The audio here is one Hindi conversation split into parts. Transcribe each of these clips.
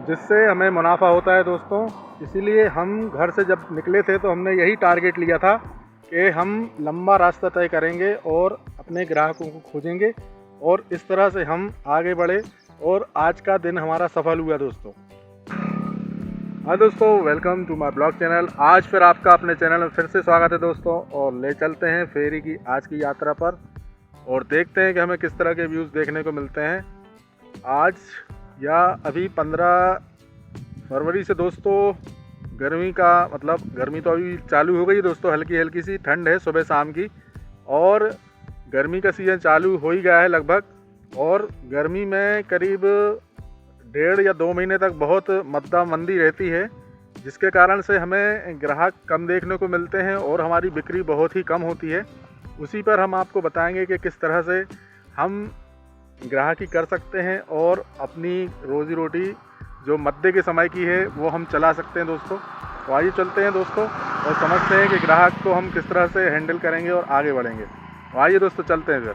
जिससे हमें मुनाफा होता है दोस्तों। इसीलिए हम घर से जब निकले थे तो हमने यही टारगेट लिया था कि हम लंबा रास्ता तय करेंगे और अपने ग्राहकों को खोजेंगे और इस तरह से हम आगे बढ़े और आज का दिन हमारा सफल हुआ दोस्तों। हाँ दोस्तों, welcome to my blog channel. आज फिर आपका अपने चैनल में फिर से स्वागत है दोस्तों, और ले चलते हैं फेरी की आज की यात्रा पर और देखते हैं कि हमें किस तरह के व्यूज़ देखने को मिलते हैं आज या अभी 15 फरवरी से दोस्तों। गर्मी का मतलब गर्मी तो अभी चालू हो गई दोस्तों, हल्की हल्की सी ठंड है सुबह शाम की, और गर्मी का सीज़न चालू हो ही गया है लगभग। और गर्मी में करीब 1.5 या 2 महीने तक बहुत मद्दा मंदी रहती है, जिसके कारण से हमें ग्राहक कम देखने को मिलते हैं और हमारी बिक्री बहुत ही कम होती है। उसी पर हम आपको बताएंगे कि किस तरह से हम ग्राहकी कर सकते हैं और अपनी रोज़ी रोटी जो मद्दे के समय की है वो हम चला सकते हैं दोस्तों। तो आइए चलते हैं दोस्तों और समझते हैं कि ग्राहक को हम किस तरह से हैंडल करेंगे और आगे बढ़ेंगे। तो आइए दोस्तों चलते हैं फिर।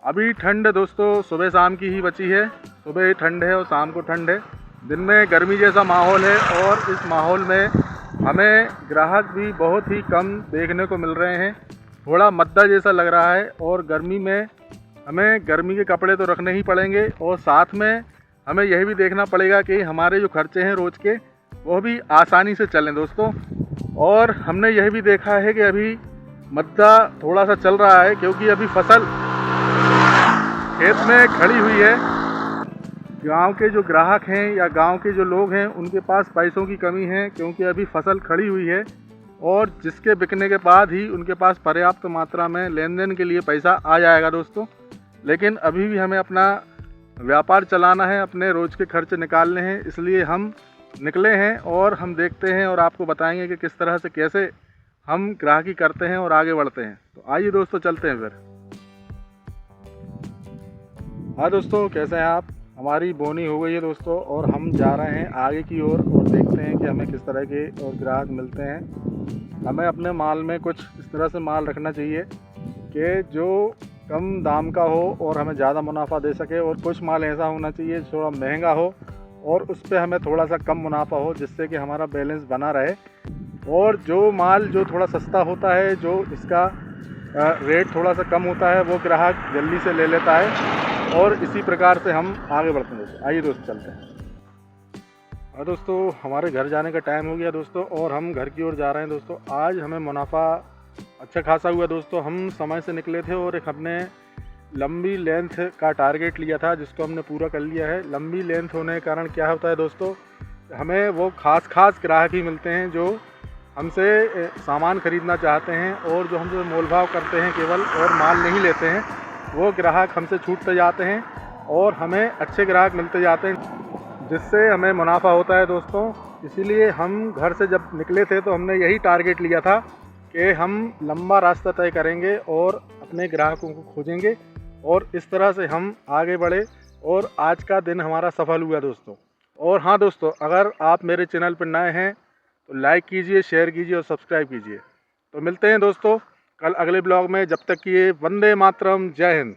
अभी ठंड दोस्तों सुबह शाम की ही बची है। सुबह ठंड है और शाम को ठंड है, दिन में गर्मी जैसा माहौल है, और इस माहौल में हमें ग्राहक भी बहुत ही कम देखने को मिल रहे हैं। थोड़ा मद्दा जैसा लग रहा है, और गर्मी में हमें गर्मी के कपड़े तो रखने ही पड़ेंगे, और साथ में हमें यह भी देखना पड़ेगा कि हमारे जो खर्चे हैं रोज़ के वो भी आसानी से चलें दोस्तों। और हमने यह भी देखा है कि अभी मद्दा थोड़ा सा चल रहा है, क्योंकि अभी फसल खेत में खड़ी हुई है। गांव के जो ग्राहक हैं या गांव के जो लोग हैं उनके पास पैसों की कमी है, क्योंकि अभी फसल खड़ी हुई है, और जिसके बिकने के बाद ही उनके पास पर्याप्त मात्रा में लेन देन के लिए पैसा आ जाएगा दोस्तों। लेकिन अभी भी हमें अपना व्यापार चलाना है, अपने रोज़ के खर्चे निकालने हैं, इसलिए हम निकले हैं और हम देखते हैं और आपको बताएंगे कि किस तरह से कैसे हम ग्राहकी करते हैं और आगे बढ़ते हैं। तो आइए दोस्तों चलते हैं फिर। हाँ दोस्तों, कैसे हैं आप? हमारी बोनी हो गई है दोस्तों, और हम जा रहे हैं आगे की ओर और देखते हैं कि हमें किस तरह के और ग्राहक मिलते हैं। हमें अपने माल में कुछ इस तरह से माल रखना चाहिए कि जो कम दाम का हो और हमें ज़्यादा मुनाफा दे सके, और कुछ माल ऐसा होना चाहिए थोड़ा महंगा हो और उस पर हमें थोड़ा सा कम मुनाफा हो, जिससे कि हमारा बैलेंस बना रहे। और जो माल जो थोड़ा सस्ता होता है, जो इसका रेट थोड़ा सा कम होता है, वो ग्राहक जल्दी से ले लेता है, और इसी प्रकार से हम आगे बढ़ते हैं दोस्तों। आइए दोस्तों चलते हैं। और दोस्तों हमारे घर जाने का टाइम हो गया दोस्तों, और हम घर की ओर जा रहे हैं दोस्तों। आज हमें मुनाफा अच्छा खासा हुआ दोस्तों। हम समय से निकले थे और एक हमने लंबी लेंथ का टारगेट लिया था, जिसको हमने पूरा कर लिया है। लंबी लेंथ होने के कारण क्या होता है दोस्तों, हमें वो खास ग्राहक ही मिलते हैं जो हमसे सामान ख़रीदना चाहते हैं, और जो हमसे मोल भाव करते हैं केवल और माल नहीं लेते हैं, वो ग्राहक हमसे छूटते जाते हैं और हमें अच्छे ग्राहक मिलते जाते हैं, जिससे हमें मुनाफा होता है दोस्तों। इसीलिए हम घर से जब निकले थे तो हमने यही टारगेट लिया था कि हम लंबा रास्ता तय करेंगे और अपने ग्राहकों को खोजेंगे, और इस तरह से हम आगे बढ़े और आज का दिन हमारा सफल हुआ दोस्तों। और हाँ दोस्तों, अगर आप मेरे चैनल पर नए हैं तो लाइक कीजिए, शेयर कीजिए और सब्सक्राइब कीजिए। तो मिलते हैं दोस्तों कल अगले ब्लॉग में। जब तक कि ये वंदे मातरम, जय हिंद।